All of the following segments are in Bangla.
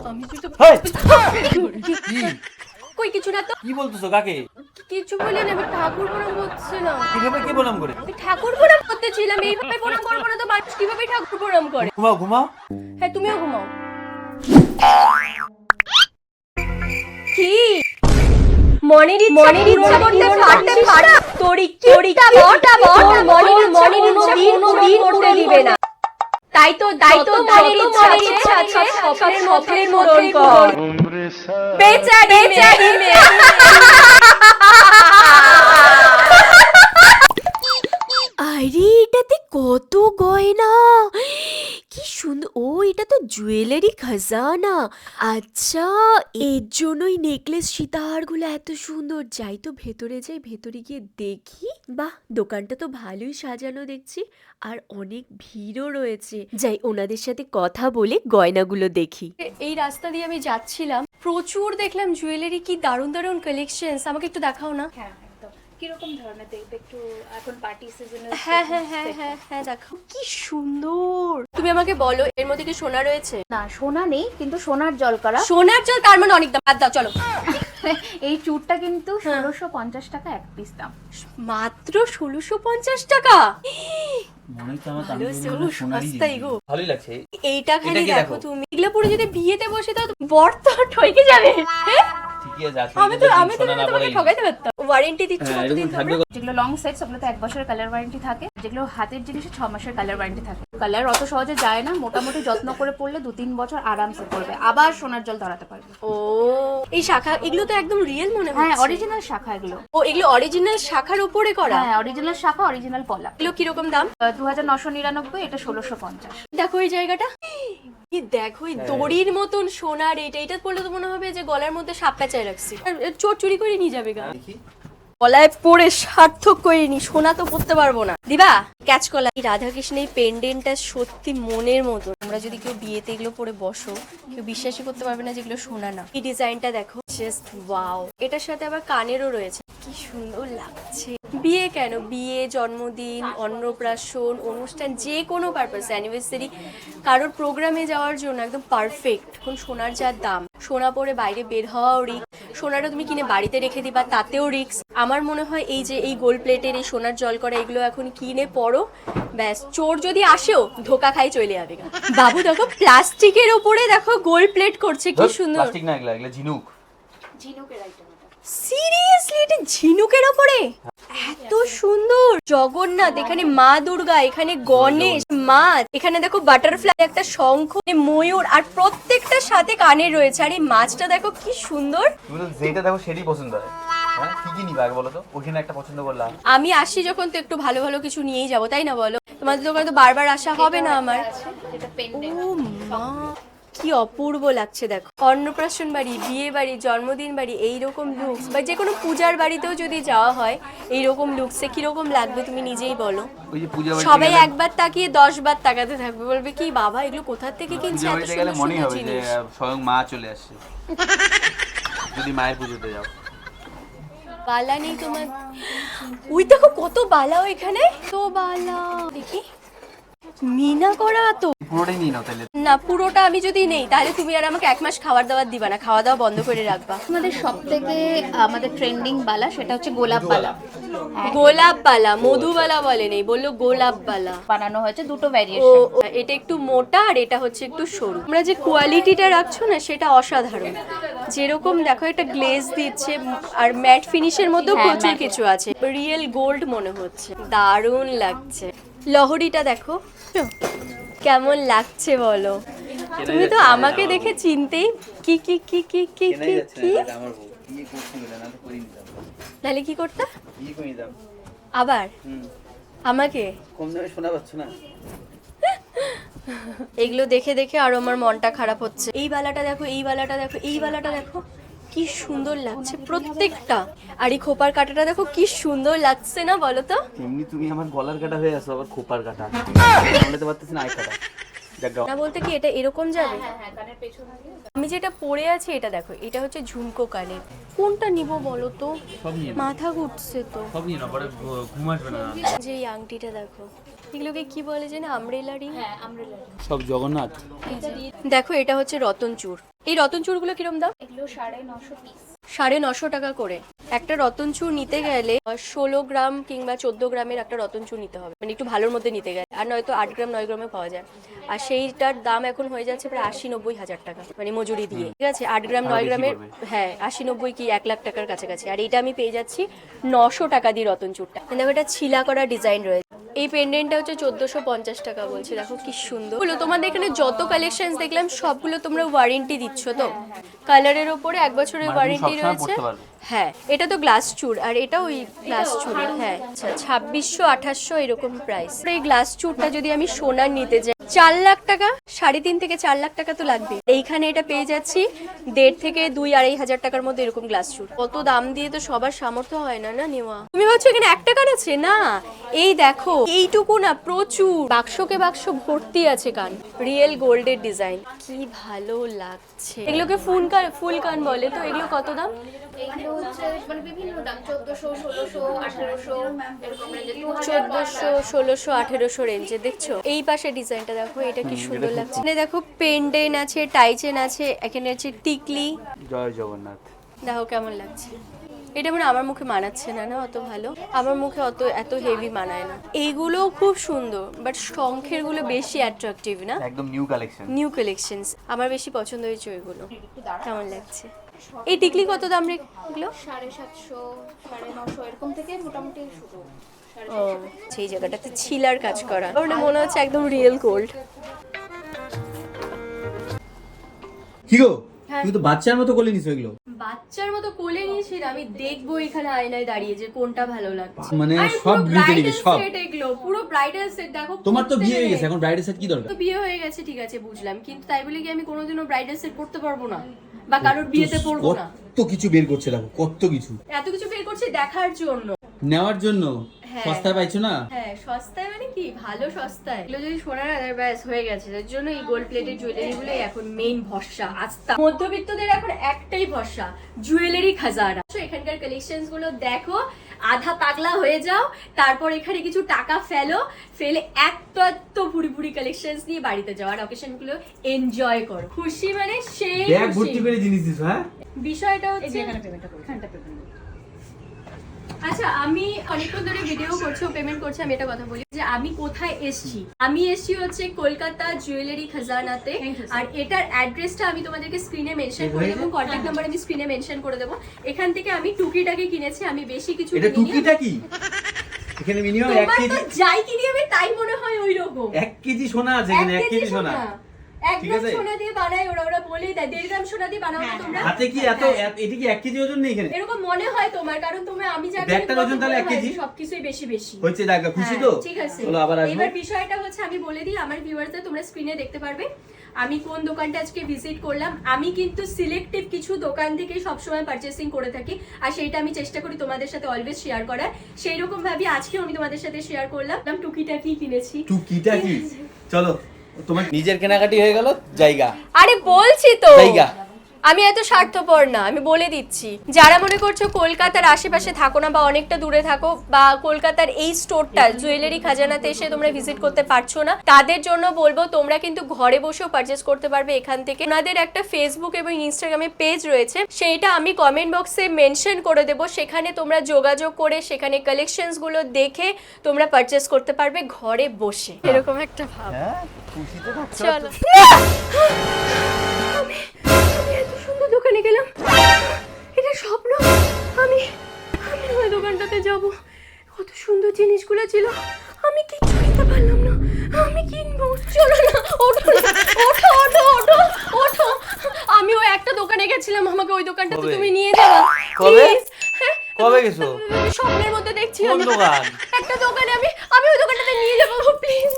আমি তো হেই! কই কিছু না তো। কি বলতেছো কাকে? কিছু বলি না, আমি ঠাকুর প্রণাম করছিলাম। কিভাবে কি বললাম করে? আমি ঠাকুর প্রণাম করতেছিলাম, এইভাবে প্রণাম করবো না তো মানুষ কিভাবে ঠাকুর প্রণাম করে? ঘুমাও ঘুমাও। হ্যাঁ তুমিও ঘুমাও। কি মনির ইচ্ছা করতে পারছিস না? তোরই কিটা বড় মনির দিন করতে দিবে না। তাই তো মনির ইচ্ছা আছে স্বপ্নের পূরণ কর। বেচারি মেয়ে। আরে এটাতে কত গয়না, কি সুন্দর! ও এটা তো জুয়েলারি খাজানা। আচ্ছা, এর জন্যই নেকলেস সীতাহারগুলো এত সুন্দর। যাই তো ভেতরে যাই, ভেতরে গিয়ে দেখি। বাহ, দোকানটা তো ভালোই সাজানো দেখছি, আর অনেক ভিড়ও রয়েছে। যাই ওনাদের সাথে কথা বলে গয়নাগুলো দেখি। এই রাস্তা দিয়ে আমি যাচ্ছিলাম, প্রচুর দেখলাম জুয়েলারি, কি দারুণ দারুণ কালেকশনস। আমাকে একটু দেখাও না। হ্যাঁ একদম। কিরকম ধরনের দেখবে একটু? এখন পার্টি সিজনে। হ্যাঁ দেখাও, কি সুন্দর। তুমি আমাকে বলো এর মধ্যে কি সোনা রয়েছে? না সোনা নেই, কিন্তু সোনার জল করা। সোনার জল, তার মানে অনেক দাম। বাদ দাও, চলো। এই চুড়টা কিন্তু 1650 টাকা এক পিস দাম। মাত্র 1650 টাকা? মনে হচ্ছে আমার ভালো তানভীর সেগুলো মনে সোনারই সস্তাই গো। ভালোই লাগছে। এইটা খালি এটা কি দেখো দেখো? তুমি, এগুলো পরে যদি বিয়েতে বসে তাও বর তো ঠকে যাবে। হ্যাঁ? ঠিকই আছে, আমি তো তোমাকে ঠকাইতে পারতাম। ওয়ারেন্টি দিচ্ছ কতদিন থাকবে? যেগুলো লং সেটস ওগুলোতে 1 বছরের কালার ওয়ারেন্টি থাকে। যেগুলো হাতের জিনিসে 6 মাসের কালার ওয়ারেন্টি থাকে। কালার অত সহজে যায় না, মোটামুটি যত্ন করে পড়লে 2-3 বছর আরামসে পড়বে, আবার সোনার জল ধরাতে পারবে। ও এই শাখা, এগুলো তো একদম রিয়েল মনে হচ্ছে। হ্যাঁ অরিজিনাল শাখা এগুলো। ও এগুলো অরিজিনাল শাখার উপরে করা? হ্যাঁ অরিজিনাল শাখা, অরিজিনাল পলা। এগুলো কিরকম দাম? 2999, এটা 1650। দেখো এই জায়গাটা, কি দেখো এই দড়ির মতন সোনার। এটা পড়লে তো মনে হবে যে গলার মধ্যে সাপ পেঁচায় রাখছি, আর চোর চুরি করে নিয়ে যাবে গা। গলায় পরে সার্থক করে নি, সোনা তো পড়তে পারবো না। দিবা ক্যাচ কলা। এই রাধাকৃষ্ণের পেন্ডেন্টটা সত্যি মনের মতো। আমরা যদি কেউ বিয়েতে এগুলো পরে বসো, কেউ বিশ্বাসই করতে পারবে না যেগুলো সোনা না। এই ডিজাইনটা দেখো, জাস্ট ওয়াও। এটার সাথে আবার কানেরও রয়েছে, কি সুন্দর লাগছে। বিয়ে কেন, বিয়ে, জন্মদিন, অন্নপ্রাশন, অনুষ্ঠান, যে কোনো পারপাস, অ্যানিভার্সারি, কারোর প্রোগ্রামে যাওয়ার জন্য একদম পারফেক্ট। এখন সোনার যা দাম, সোনা পরে বাইরে বের হওয়াও রিস্ক, সোনাটা তুমি কিনে বাড়িতে রেখে দিবা তাতেও রিস্ক। আমার মনে হয় এই যে এই গোল্ড প্লেটের এই সোনার জল করা এগুলো এখন কিনে পড়ো, ব্যাস চোর যদি আসেও ধোকা খাই চলে যাবে। বাবু দেখো প্লাস্টিকের ওপরে দেখো গোল্ড প্লেট করছে, কি সুন্দর। প্লাস্টিক না, এগুলো ঝিনুক। ঝিনুকের আইটেম। সিরিয়াসলি এটা ঝিনুকের ওপরে? এত সুন্দর। জগন্নাথ, এখানে মা দুর্গা, এখানে গণেশ, মাছ, এখানে দেখো বাটারফ্লাই, একটা শঙ্খ, ময়ূর, আর প্রত্যেকটার সাথে কানে রয়েছে। আর এই মাছটা দেখো কি সুন্দর। তুমি তো যেটা দেখো সেটাই পছন্দ হয়। হ্যাঁ কি কি নিবা আগে বলো তো? ওখানে একটা পছন্দ করলাম। আমি আসি যখন তো একটু ভালো ভালো কিছু নিয়েই যাবো, তাই না বলো? তোমাদের দোকানে তো বারবার আসা হবে না আমার। যেটা পেন্ডেন্ট। ও মা, কি অপূর্ব লাগছে দেখো। অন্নপ্রাশন বাড়ি, বিয়ে বাড়ি, জন্মদিন বাড়ি, এইরকম লুকস, বা যে কোনো পূজার বাড়িতেও যদি যাওয়া হয় এইরকম লুকসে কিরকম লাগবে তুমি নিজেই বলো। ওই যে পূজা বাড়িতে সবাই গেলে- একবার তাকিয়ে 10 বার তাকাতে থাকবে, বলবে কি বাবা এগুলো কোথা থেকে কিনছে, পূজা এত বাড়িতে গেলে সুন্দর মনেই সুন্দর হবে যে জিনিস। স্বয়ং মা চলে আসছে যদি মায়ের পুজোতে যাও। বালা নেই তোমার? ওই দেখো কত বালা এখানে, তো বালা দেখি, মিনা করা তো। পুরোটাই নিয়ে নাও তাহলে। না পুরোটা আমি যদি নেই তাহলে তুমি আর আমাকে 1 মাস খাবার দাবার দিবা না, খাওয়া দাওয়া বন্ধ করে রাখবা। আমাদের সব থেকে আমাদের ট্রেন্ডিং বালা সেটা হচ্ছে গোলাপ বালা। গোলাপ বালা, মধুবালা বলে নেই, বললো গোলাপ বালা। বানানো হয়েছে দুটো ও ভ্যারিয়েশন। এটা একটু মোটা আর এটা হচ্ছে একটু সরু। আমরা যে কোয়ালিটিটা রাখছো না সেটা অসাধারণ। যেরকম দেখো একটা গ্লেজ দিচ্ছে, আর ম্যাট ফিনিশের মধ্যেও হ্যাঁ, প্রচুর matte। কিছু আছে, রিয়েল গোল্ড মনে হচ্ছে। দারুণ লাগছে। লহরিটা দেখো কেমন লাগছে বলো। তুমি তো আমাকে দেখে চিনতেই কি কি কি কি কি কি কি আমার বউ কি করছিল না তো করি নিতাম। নাহলে কি করতে কি করি নিতাম। আবার আমাকে? কম দামে শোনা পাচ্ছ না? এগুলো দেখে দেখে আরো আমার মনটা খারাপ হচ্ছে। এই বালাটা দেখো, এই বালাটা দেখো, এই বালাটা দেখো, কি সুন্দর লাগছে প্রত্যেকটা। আর এই খোপার কাটাটা দেখো কি সুন্দর লাগছে না বলো তো? এমনি তুমি আমার গলার কাটা হয়ে আছো, আবার খোপার কাটা বলতে পারতেছি না। আই কাটা না বলতে কি এটা এরকম যাবে? আমি যেটা পরে আছি এটা দেখো, এটা হচ্ছে ঝুমকো কানের। কোনটা নিব বলো তো? সব নিয়ে মাথা ঘুরছে তো। সব নিয়ে না, পরে ঘুম আসবে না। যে এই আংটিটা দেখো, এগুলোকে কি বলে জানি, আমব্রেলা রিং? হ্যাঁ আমব্রেলা। সব জগন্নাথ। দেখো এটা হচ্ছে রতন চূড়। এই রতন চূড়গুলো কিরম দাম? এগুলো 950 পিস। 950 টাকা করে। একটা রতন চূড় নিতে গেলে 16 গ্রাম কিংবা 14 গ্রামের একটা রতন চূড় নিতে হবে, মানে একটু ভালোর মধ্যে নিতে গেলে। আর নয়তো 8 গ্রাম 9 গ্রামে পাওয়া যায়। আর সেইটার দাম এখন হয়ে যাচ্ছে প্রায় 80-90 হাজার টাকা, মানে মজুরি দিয়ে। ঠিক আছে, 8 গ্রাম 9 গ্রামের, হ্যাঁ 80-90 কি 1 লাখ টাকার কাছাকাছি। আর এটা আমি পেয়ে যাচ্ছি 900 টাকা দিয়ে রতন চূড়টা। দেখো এটা ছিলা করা ডিজাইন রয়েছে। এই পেন্ডেন্টটা হচ্ছে 1450 টাকা বলছে। দেখো কি সুন্দর। বলো তোমাদের এখানে যত কালেকশন দেখলাম সবগুলো তোমরা ওয়ারেন্টি দিচ্ছ তো? কালারের ওপরে 1 বছরের ওয়ারেন্টি রয়েছে। হ্যাঁ, এটা তো গ্লাস চূড় আর এটা ওই গ্লাস চূড়। হ্যাঁ, আচ্ছা 2600-2800 এরকম প্রাইস। এই গ্লাস চূড়টা যদি আমি সোনার নিতে যাই 4 লাখ টাকা, 3.5 থেকে 4 লাখ টাকা তো লাগবে। এইখানে এটা পেয়ে যাচ্ছি 1.5 থেকে 2-2.5 হাজার টাকার মধ্যে এরকম গ্লাস চূড়। কত দাম দিয়ে তো সবার সামর্থ্য হয় না না নেওয়া। তুমি ভাবছো এখানে 1 টাকার আছে না? এই দেখো এইটুকু না, প্রচুর বাক্সকে বাক্স ভর্তি আছে কান, রিয়েল গোল্ডের ডিজাইন। কি ভালো লাগছে। এগুলোকে ফুল কান বলে তো। এগুলো কত দাম? এগুলো হচ্ছে মানে বিভিন্ন দাম, 1400, 1600, 1800 এরকম রেঞ্জে। 1400, 1600, 1800 রেঞ্জে। দেখছো এই পাশে ডিজাইনটা দেখো, এটা কি সুন্দর লাগছে। এখানে দেখো পেন্ডেন্ট আছে, টাইচেন আছে, এখানে আছে টিকলি। জয় জগন্নাথ। দেখো কেমন লাগছে। এটা মানে আমার মুখে মানাচ্ছে না না অত ভালো, আমার মুখে এত হেভি মানায় না। এইগুলোও খুব সুন্দর, বাট শঙ্খের গুলো বেশি অ্যাট্রাকটিভ না, একদম নিউ কালেকশন। New collections. আমার বেশি পছন্দ হয়েছে ওইগুলো। কেমন লাগছে? এই টিকলি কত দাম রে এগুলো? 750, 950 এরকম থেকে মোটামুটি শুরু। ও সেই জায়গাটাতে ছিলার কাজ করা, ওটা মনে হচ্ছে একদম রিয়েল গোল্ড। কি গো, তুমি তো বাচ্চার মতো কোলে নিছো এগুলো। বাচ্চার মতো কোলে নিয়েছি, আমি দেখবো এখানে আয়নায় দাঁড়িয়ে যে কোনটা ভালো লাগছে। মানে আরে সব পুরো ব্রিটেনিং bridal সব। set এগুলো পুরো ব্রাইডাল সেট। দেখো তোমার তো পরতে বিয়ে হয়ে গেলে- গেছে, এখন ব্রাইডাল সেট কি দরকার? তো বিয়ে হয়ে গেছে ঠিক আছে বুঝলাম, কিন্তু তাই বলে কি আমি কোনোদিনও ব্রাইডাল সেট পড়তে পারবো না বা কারোর বিয়েতে পরবো না? কত কিছু বের করছে দেখো, কত কিছু এত কিছু বের করছি দেখার জন্য, নেওয়ার জন্য। হ্যাঁ। সস্তায় পাইছো না? হ্যাঁ সস্তায় মানে কি ভালো সস্তায়। এগুলো যদি সোনার আদার ব্যাস হয়ে গেছে, এর জন্য এই গোল্ড প্লেটেড জুয়েলারি গুলোই এখন মেইন ভরসা। আস্থা মধ্যবিত্তদের এখন একটাই ভরসা, জুয়েলারি খাজানা। এখানকার কালেকশনস গুলো দেখো, আধা পাগলা হয়ে যাও, তারপর এখানে কিছু টাকা ফেলে এত ভুড়ি ভুড়ি কালেকশনস নিয়ে বাড়িতে যাও আর অকেশন গুলো এনজয় করো। খুশি মানে সেই ব্যাগ খুশি। ভর্তি করে জিনিস দিছো। হ্যাঁ, বিষয়টা হচ্ছে এখানটা পেমেন্ট। আচ্ছা আমি অনেকক্ষণ ধরে ভিডিও করছি, ও পেমেন্ট করছে, আমি এটা কথা বলি যে আমি কোথায় এসেছি। আমি এসেছি হচ্ছে কলকাতা জুয়েলারি খাজানাতে। আর এটার অ্যাড্রেসটা আমি তোমাদেরকে স্ক্রিনে মেনশন করে দেবো, কন্ট্যাক্ট নাম্বার আমি স্ক্রিনে মেনশন করে দেবো। এখান থেকে আমি টুকিটাকে কিনেছি, আমি বেশি কিছু এটা কিনিনি। টুকিটা কি? এখানে মিনিমাম 1 তোমার কেজি, তো যাই কিনি আমি তাই মনে হয় ওই রকম। 1 কেজি সোনা আছে এখানে, 1 কেজি সোনা। 1 ঠিক গ্রাম আছে? সোনা দিয়ে বানায় ওরা বলেই দেয়, 1.5 গ্রাম সোনা দিয়ে বানাও না তোমরা। হাতে কি এত এটা কি 1 কেজি ওজন নেই এখানে? এরকম মনে হয় তোমার, কারণ তুমি আমি যা ব্যাগটার ওজন তাহলে 1 কেজি? সবকিছুই বেশি বেশি হচ্ছে দেখা, খুশি তো? হ্যাঁ, ঠিক আছে। চলো আবার আসবো। এবার বিষয়টা হচ্ছে আমি বলে দিই আমার ভিউয়ার্সদের, তোমরা স্ক্রিনে দেখতে পারবে আমি কোন দোকানটা আজকে ভিজিট করলাম। আমি কিন্তু সিলেক্টিভ কিছু দোকান থেকে সবসময় পারচেসিং করে থাকি, আর সেইটা আমি চেষ্টা করি তোমাদের সাথে অলওয়েজ শেয়ার করার। সেই রকম ভাবে আজকেও আমি তোমাদের সাথে শেয়ার করলাম টুকিটা কি কিনেছি। টুকিটা কি? চলো, তোমার নিজের কেনাকাটি হয়ে গেল, জায়গা। আরে বলছি তো জায়গা। আমি এত স্বার্থপর না, আমি বলে দিচ্ছি। যারা মনে করছো কলকাতার আশেপাশে থাকো না বা অনেকটা দূরে থাকো বা কলকাতার এই স্টোরটা জুয়েলারি খাজানাতে এসে তোমরা ভিজিট করতে পারছো না, তাদের জন্য বলবো তোমরা কিন্তু ঘরে বসেও পারচেস করতে পারবে এখান থেকে। ওনাদের একটা ফেসবুক এবং ইনস্টাগ্রামে পেজ রয়েছে, সেইটা আমি কমেন্ট বক্সে মেনশন করে দেবো। সেখানে তোমরা যোগাযোগ করে সেখানে কালেকশনস গুলো দেখে তোমরা পারচেস করতে পারবে ঘরে বসে। এরকম একটা ভাব। হ্যাঁ, খুশিতে থাকছো। চলো। আমি এত সুন্দর দোকানে গেলাম, এটা স্বপ্ন। আমি ওই দোকানটাতে যাব, কত সুন্দর জিনিসগুলো ছিল, আমি কিচ্ছু কিনতে পারলাম না। আমি কিনবো, চলো না, ওঠো না, ওঠো ওঠো ওঠো ওঠো। আমি ওই একটা দোকানে গেছিলাম, আমাকে ওই দোকানটাতে কবে? তুমি নিয়ে যাবা কবে? প্লিজ। হ্যাঁ, কবে গেছো? স্বপ্নের মধ্যে দেখছি কোন আমি দোকান? একটা দোকানে, আমি ওই দোকানটাতে নিয়ে যাবো প্লিজ।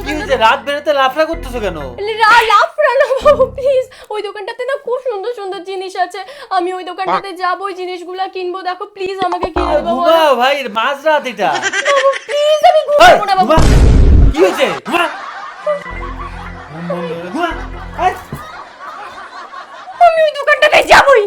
কি হয়েছে, রাত বেরোতে লাফড়া করতেছো কেন? প্লিজ, ওই দোকানটাতে না খুব সুন্দর সুন্দর জিনিস আছে, আমি ওই দোকানটাতে যাবো, ওই জিনিসগুলো কিনবো। দেখো প্লিজ আমাকে কিনে দেবো ঘুমাও ভাই, মাঝরাত এটা। প্লিজ, আমি ঘুমাবো না বাবা। কি হয়েছে? ঘুমা। ঘুমা। আমি ওই দোকানটাতে যাবোই।